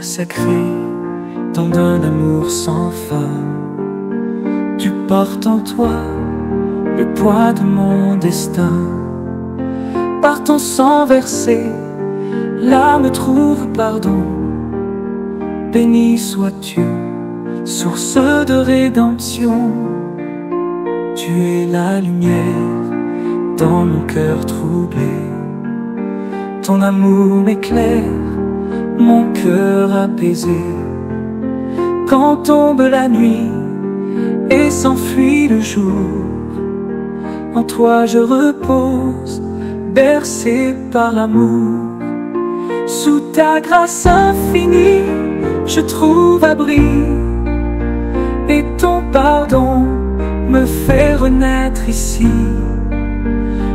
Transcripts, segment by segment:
sacré, don d'un amour sans fin. Tu portes en toi le poids de mon destin. Par ton sang versé, l'âme trouve pardon. Béni sois-tu, source de rédemption. Tu es la lumière dans mon cœur troublé. Ton amour m'éclaire, mon cœur apaisé. Quand tombe la nuit et s'enfuit le jour, en toi je repose, bercé par l'amour. Sous ta grâce infinie, je trouve abri, et ton pardon me fait renaître ici.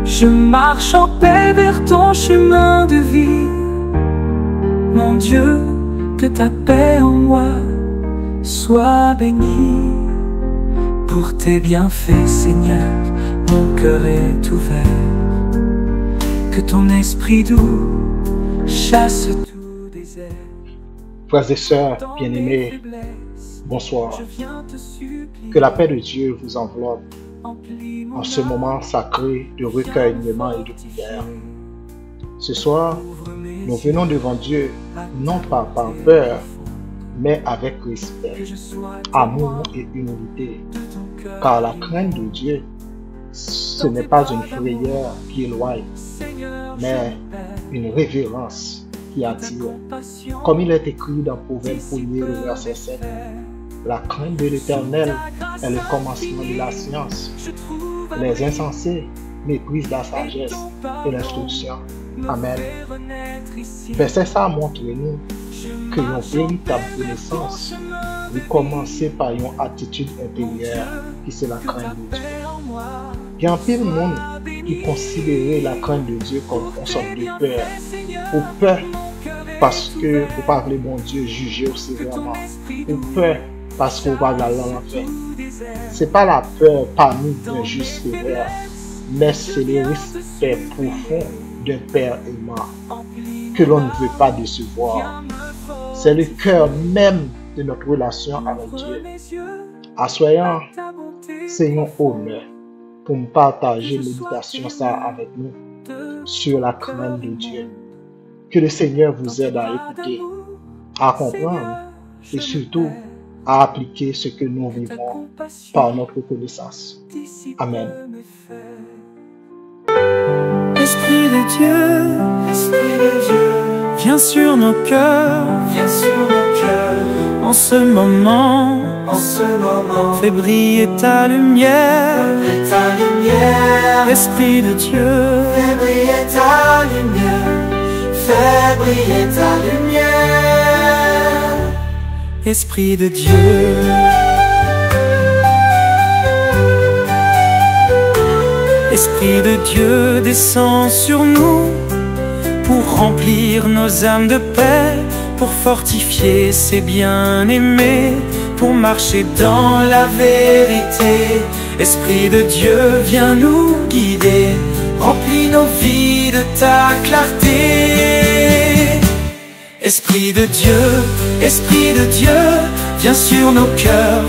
Je marche en paix vers ton chemin de vie. Mon Dieu, que ta paix en moi soit bénie. Pour tes bienfaits, Seigneur, mon cœur est ouvert. Que ton esprit doux chasse tout désert. Frères et sœurs bien-aimés, bonsoir. Que la paix de Dieu vous enveloppe en ce moment sacré de recueillement et de prière. Ce soir, nous venons devant Dieu, non pas par peur, mais avec respect, amour et humilité. Car la crainte de Dieu, ce n'est pas une frayeur qui éloigne, mais une révérence qui attire. Comme il est écrit dans Proverbe 1er, le verset 7, la crainte de l'Éternel est le commencement de la science. Les insensés méprisent la sagesse et l'instruction. Amen. Verset ça montre-nous que une véritable connaissance doit commencer par une attitude intérieure qui c'est la crainte de Dieu. Il y a un peu de monde qui considère la crainte de Dieu comme une sorte de peur. Ou peur parce que vous parlez mon Dieu juger sévèrement. Ou peur parce qu'on va aller en enfer. C'est pas la peur parmi d'un juste sévère, mais c'est le respect profond d'un Père aimant que l'on ne veut pas décevoir. C'est le cœur même de notre relation avec Dieu. Assoyant, c'est un honneur pour me partager méditation ça avec nous sur la crainte de Dieu. Que le Seigneur vous aide à écouter, à comprendre et surtout à appliquer ce que nous vivons par notre connaissance. Amen. Esprit de Dieu, viens sur nos cœurs, en ce moment, fais briller ta lumière, Esprit de Dieu, fais briller ta lumière, fais briller ta lumière, Esprit de Dieu. Esprit de Dieu, descend sur nous pour remplir nos âmes de paix, pour fortifier ses bien-aimés, pour marcher dans la vérité. Esprit de Dieu, viens nous guider, remplis nos vies de ta clarté. Esprit de Dieu, viens sur nos cœurs,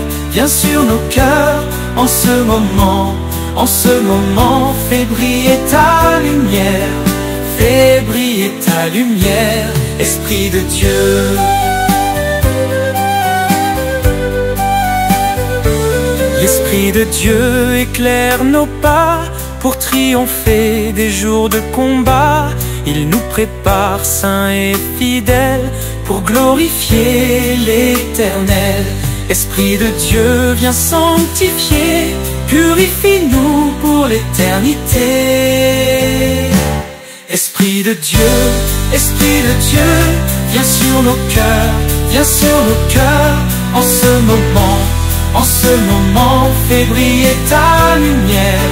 en ce moment. En ce moment, fais briller ta lumière, fais briller ta lumière, Esprit de Dieu. L'Esprit de Dieu éclaire nos pas pour triompher des jours de combat. Il nous prépare saints et fidèles pour glorifier l'Éternel. Esprit de Dieu, viens sanctifier, purifie-nous pour l'éternité. Esprit de Dieu, viens sur nos cœurs, en ce moment, fais briller ta lumière,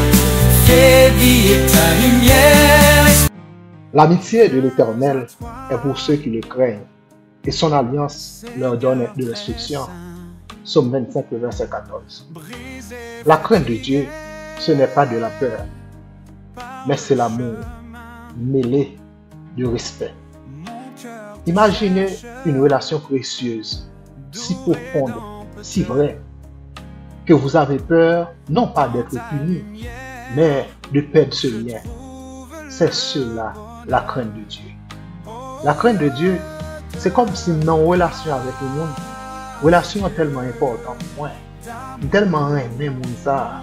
fais briller ta lumière. L'amitié de l'Éternel est pour ceux qui le craignent, et son alliance leur donne de l'instruction. Psaume 25, verset 14. La crainte de Dieu, ce n'est pas de la peur, mais c'est l'amour mêlé de respect. Imaginez une relation précieuse, si profonde, si vraie, que vous avez peur, non pas d'être puni, mais de perdre ce lien. C'est cela, la crainte de Dieu. La crainte de Dieu, c'est comme si dans une relation avec le monde, relation tellement importante pour moi, tellement aimé mon ça,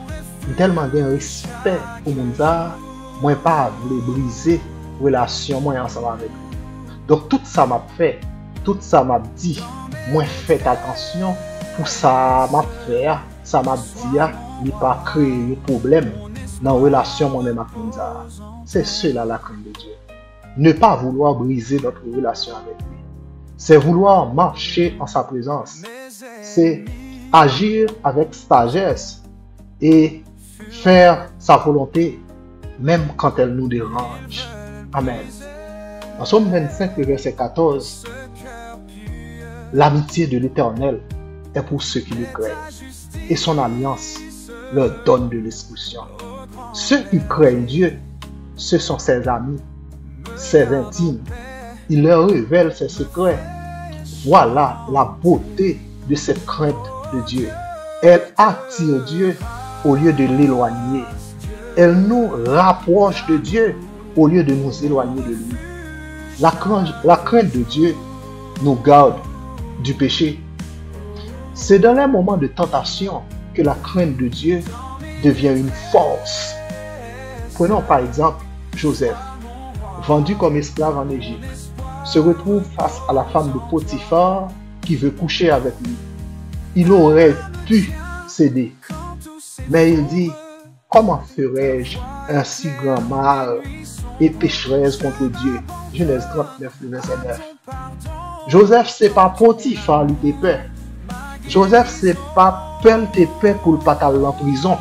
tellement de respect pour mon ça, moi pas voulu briser relation moi ensemble avec lui. Donc tout ça m'a fait, tout ça m'a dit, moi faites attention pour ça m'a fait, ça m'a dit, il pas créer un problème dans la relation moi-même avec mon ça. C'est cela la crainte de Dieu. Ne pas vouloir briser notre relation avec lui. C'est vouloir marcher en sa présence. C'est agir avec sagesse et faire sa volonté, même quand elle nous dérange. Amen. En Somme 25, verset 14, l'amitié de l'Éternel est pour ceux qui le craignent, et son alliance leur donne de l'exclusion. Ceux qui craignent Dieu, ce sont ses amis, ses intimes. Il leur révèle ses secrets. Voilà la beauté de cette crainte de Dieu. Elle attire Dieu au lieu de l'éloigner. Elle nous rapproche de Dieu au lieu de nous éloigner de lui. La crainte de Dieu nous garde du péché. C'est dans les moments de tentation que la crainte de Dieu devient une force. Prenons par exemple Joseph, vendu comme esclave en Égypte, se retrouve face à la femme de Potiphar qui veut coucher avec lui. Il aurait pu céder, mais il dit, comment ferais-je un si grand mal et pécheresse contre Dieu? Genèse 39, verset 9. Joseph, c'est pas Potiphar lui était peur. Joseph, c'est pas peur pour ne pas aller en prison,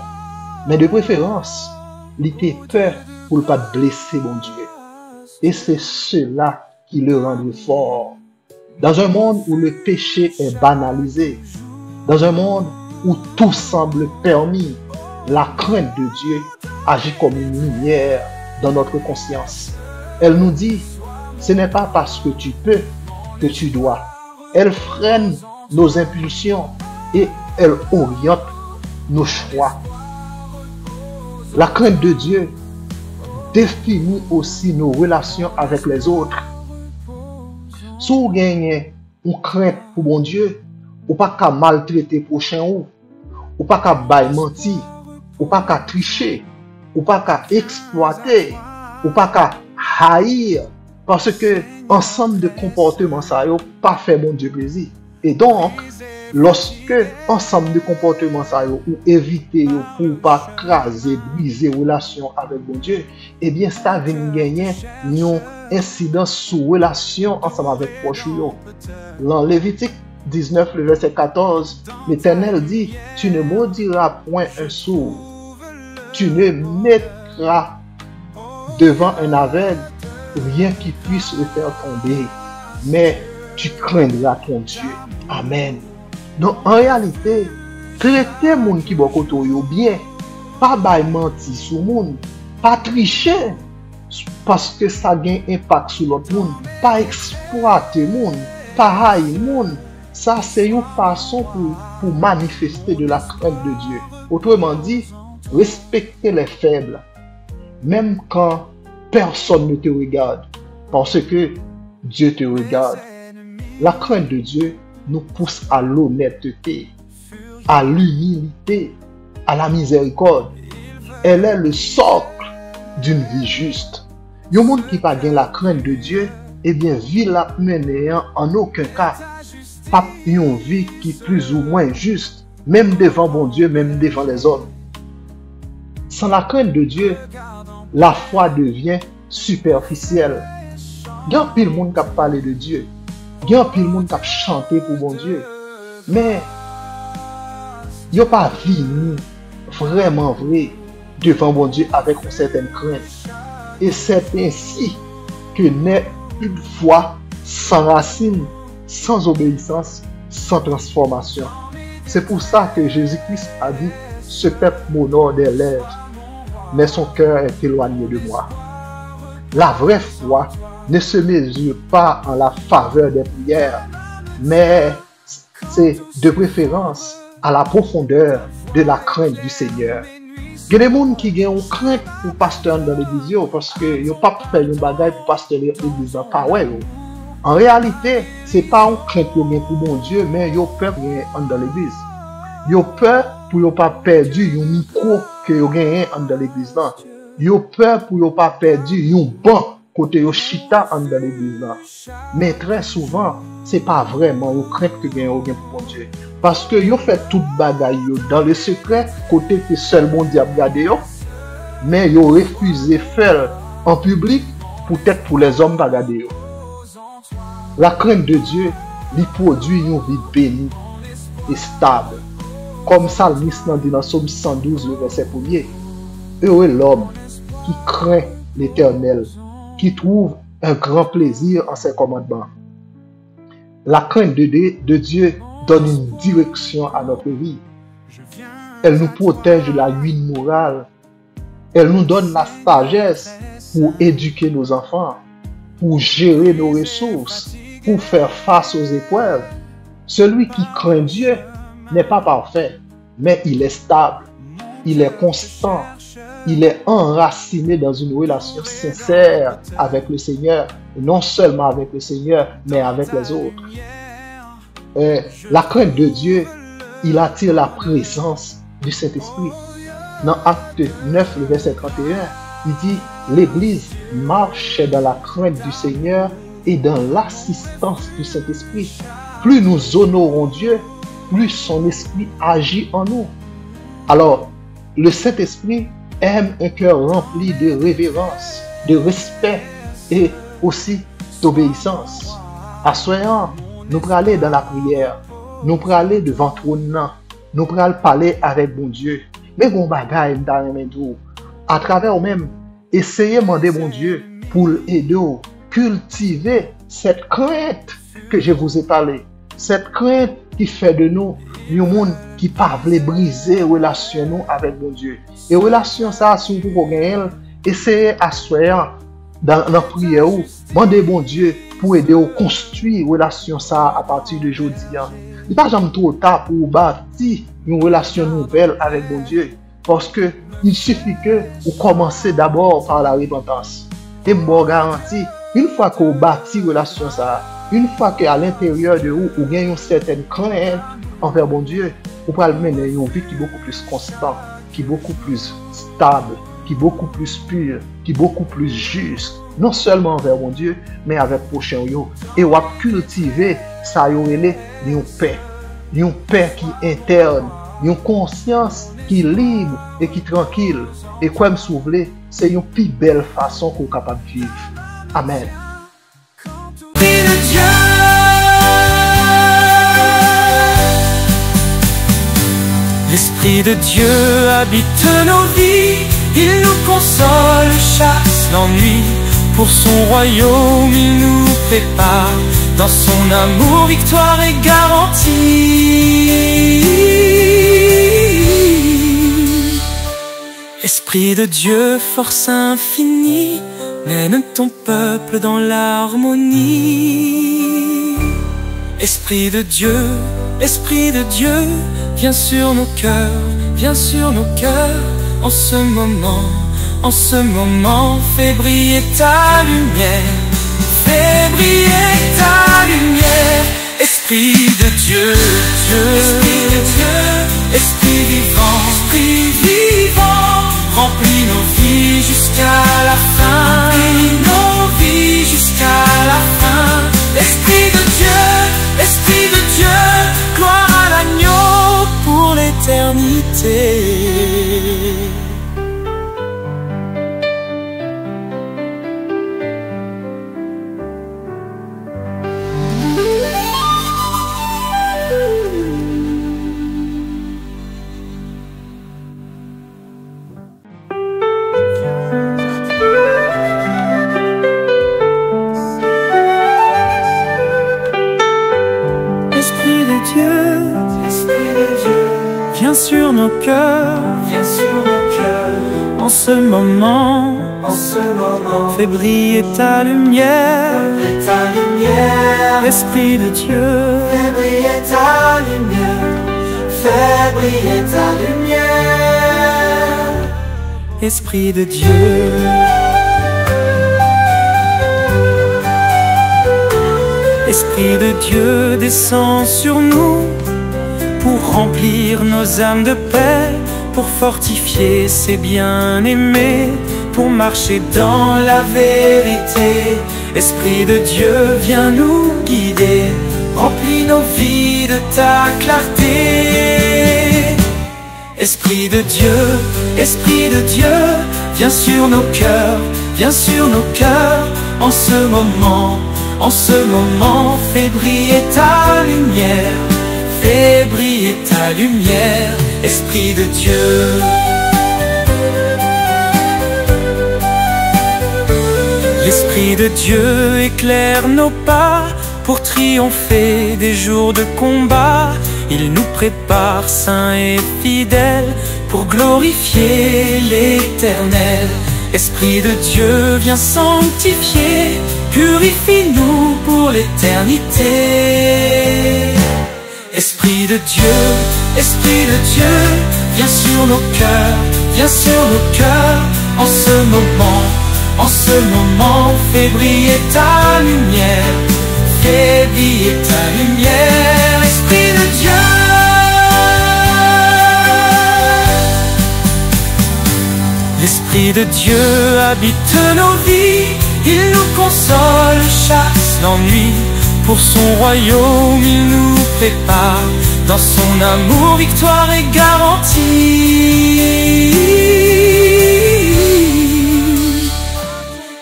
mais de préférence, il était peur pour ne pas blesser mon Dieu. Et c'est cela qui le rendait fort. Dans un monde où le péché est banalisé, dans un monde où tout semble permis, la crainte de Dieu agit comme une lumière dans notre conscience. Elle nous dit, ce n'est pas parce que tu peux que tu dois. Elle freine nos impulsions et elle oriente nos choix. La crainte de Dieu définit aussi nos relations avec les autres. Si vous gagnez une crainte pour mon Dieu, ou pas qu'à maltraiter prochain ou pas qu'à bailler mentir, ou pas qu'à tricher, ou pas qu'à exploiter, ou pas qu'à haïr, parce que ensemble de comportements ça n'a pas fait mon Dieu plaisir. Et donc, lorsque ensemble de comportements ça ou éviter pour pas craser, briser relation avec mon Dieu, eh bien ça vient gagner une incidence sur relation ensemble avec proche. Dans Lévitique 19, le verset 14, l'Éternel dit, tu ne maudiras point un sourd, tu ne mettras devant un aveugle rien qui puisse le faire tomber, mais tu craindras ton Dieu. Amen. Donc en réalité, traiter moun qui bokoto yo bien, pas bay menti sur moun, pas tricher parce que ça gagne impact sur l'autre monde, pas exploiter moun, pas haïr moun. Ça c'est une façon pour manifester de la crainte de Dieu. Autrement dit, respecter les faibles, même quand personne ne te regarde, parce que Dieu te regarde. La crainte de Dieu nous pousse à l'honnêteté, à l'humilité, à la miséricorde. Elle est le socle d'une vie juste. Il y a un monde qui n'a pas la crainte de Dieu, eh bien, vie la menée en aucun cas, pas une vie qui est plus ou moins juste, même devant bon Dieu, même devant les hommes. Sans la crainte de Dieu, la foi devient superficielle. Il y a pile monde qui a parlé de Dieu. Il y a pile monde qui a chanté pour bon Dieu. Mais il n'y a pas venu vraiment vrai devant bon Dieu avec une certaine crainte. Et c'est ainsi que naît une foi sans racine, sans obéissance, sans transformation. C'est pour ça que Jésus-Christ a dit, ce peuple m'honore des lèvres, mais son cœur est éloigné de moi. La vraie foi ne se mesure pas en la faveur des prières, mais c'est de préférence à la profondeur de la crainte du Seigneur. Il y a des gens qui ont une crainte pour pasteur dans l'église parce que ils n'ont pas fait une bagaille pour pasteur l'église. Pas ouais. En réalité, ce n'est pas une crainte pour mon Dieu, mais ils ont peur dans l'église. Ils ont peur pour ne pas perdre un micro que ils ont gagné dans l'église. Ils ont peur pour ne pas perdre un banc côté yo chita dans l'église. Mais très souvent, ce n'est pas vraiment une crainte que ils ont pour mon Dieu. Parce que ils ont fait toute bagaille dans le secret, côté que seul mon diable garde yo, mais ils ont refusé de faire en public, peut-être pour les hommes pas garder yo. La crainte de Dieu lui produit une vie bénie et stable. Comme Salmiste dit dans Psaume 112, le verset 1er. Heureux l'homme qui craint l'Éternel, qui trouve un grand plaisir en ses commandements. La crainte de Dieu donne une direction à notre vie. Elle nous protège de la ruine morale. Elle nous donne la sagesse pour éduquer nos enfants, pour gérer nos ressources, pour faire face aux épreuves. Celui qui craint Dieu n'est pas parfait, mais il est stable, il est constant, il est enraciné dans une relation sincère avec le Seigneur, et non seulement avec le Seigneur, mais avec les autres. La crainte de Dieu, il attire la présence du Saint-Esprit. Dans Acte 9, le verset 31, il dit « L'Église marche dans la crainte du Seigneur et dans l'assistance du Saint-Esprit. Plus nous honorons Dieu, plus son esprit agit en nous. » Alors, le Saint-Esprit aime un cœur rempli de révérence, de respect et aussi d'obéissance. Assoyant, nous pourrons aller dans la prière, nous pourrons aller devant le trône, nous pourrons parler avec bon Dieu. Mais bon bagaille, à travers nous-mêmes, essayez de demander mon Dieu pour aider à cultiver cette crainte que je vous ai parlé. Cette crainte qui fait de nous un monde qui ne veut pas briser relation avec mon Dieu. Et relation ça, si vous pouvez essayez d'asseoir dans la prière, demandez bon Dieu pour aider à construire une relation ça à partir de aujourd'hui. Il n'est pas jamais trop tard pour bâtir une relation nouvelle avec mon Dieu. Parce que il suffit que vous commencez d'abord par la repentance. Et je garantis, une fois que vous bâtissez une relation ça, une fois qu'à l'intérieur de vous, vous gagnez une certaine crainte envers mon Dieu, vous pouvez mener une vie qui est beaucoup plus constante, qui est beaucoup plus stable, qui est beaucoup plus pure, qui est beaucoup plus juste, non seulement envers mon Dieu, mais avec le prochain. Et vous cultiver ça, une paix qui est interne, une conscience qui est libre et qui est tranquille. Et comme vous voulez, c'est une plus belle façon qu'on est capable de vivre. Amen. L'Esprit de Dieu habite nos vies, il nous console, chasse l'ennui. Pour son royaume, il nous prépare, dans son amour, victoire est garantie. Esprit de Dieu, force infinie, mène ton peuple dans l'harmonie. Esprit de Dieu, viens sur nos cœurs, en ce moment, fais briller ta lumière, Esprit de Dieu, Esprit vivant, remplis nos vies jusqu'à la fin, Esprit de Dieu, gloire à l'agneau pour l'éternité. Viens sur nos cœurs, En ce moment, fais briller ta lumière, Esprit de Dieu, fais briller ta lumière, fais briller ta lumière, Esprit de Dieu. Esprit de Dieu, descend sur nous pour remplir nos âmes de paix, pour fortifier ses bien-aimés, pour marcher dans la vérité. Esprit de Dieu, viens nous guider, remplis nos vies de ta clarté. Esprit de Dieu, viens sur nos cœurs, viens sur nos cœurs. En ce moment, fais briller ta lumière, fais briller ta lumière, Esprit de Dieu. L'Esprit de Dieu éclaire nos pas pour triompher des jours de combat. Il nous prépare saints et fidèles pour glorifier l'Éternel. Esprit de Dieu, viens sanctifier, purifie-nous pour l'éternité. Esprit de Dieu, viens sur nos cœurs, viens sur nos cœurs. En ce moment, fais briller ta lumière, fais briller ta lumière, Esprit de Dieu. L'Esprit de Dieu habite nos vies, il nous console, chasse l'ennui. Pour son royaume, il nous prépare, dans son amour, victoire est garantie.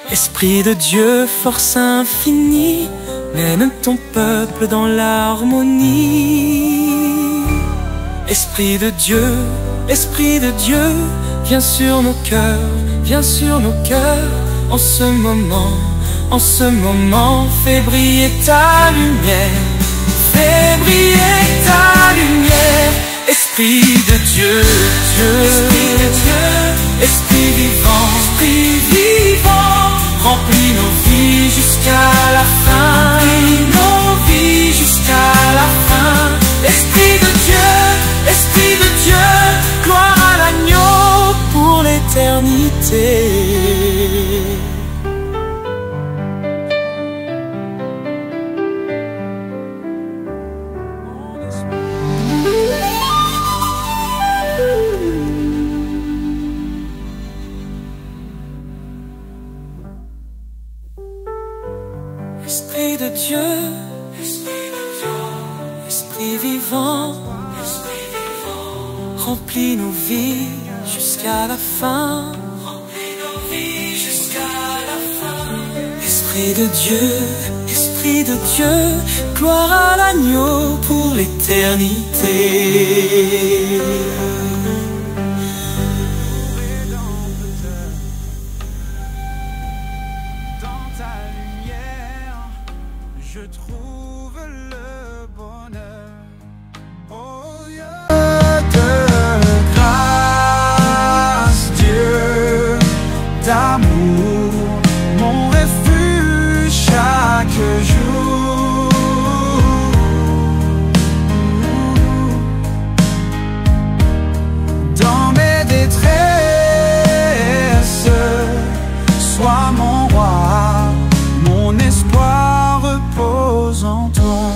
Esprit de Dieu, force infinie, mène ton peuple dans l'harmonie. Esprit de Dieu, viens sur nos cœurs, viens sur nos cœurs. En ce moment, fais briller ta lumière, fais briller ta lumière. Esprit de Dieu, Esprit vivant, remplis nos vies jusqu'à la fin, Esprit de Dieu, gloire à l'agneau pour l'éternité. Esprit de Dieu, Esprit vivant, remplis nos vies jusqu'à la fin, Esprit de Dieu, gloire à l'agneau pour l'éternité. Je trouve le bonheur. Oh Dieu de grâce, Dieu d'amour, mon refuge chaque jour. Dans mes détresses, sois mon roi, mon espoir repose en toi.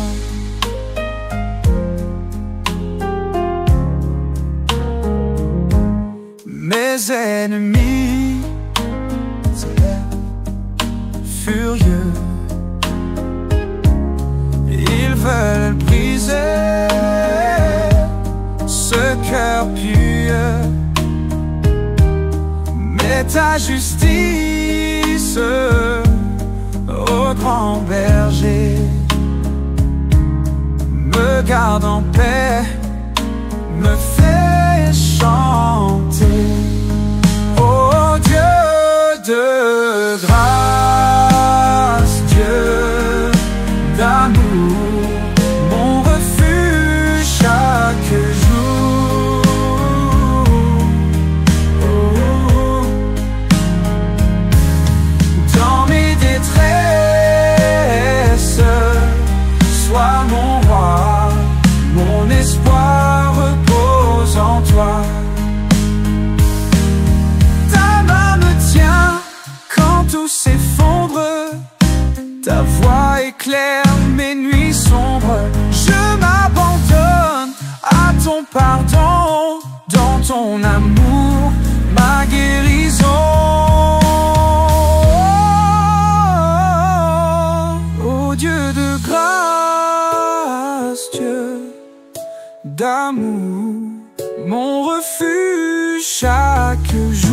Mes ennemis furieux, ils veulent briser ce cœur pieux, mais ta justice, ô grand berger, me garde en paix, me fait chanter. Oh Dieu de grâce, Dieu d'amour, mon refuge chaque jour. Oh, d'amour, mon refuge chaque jour.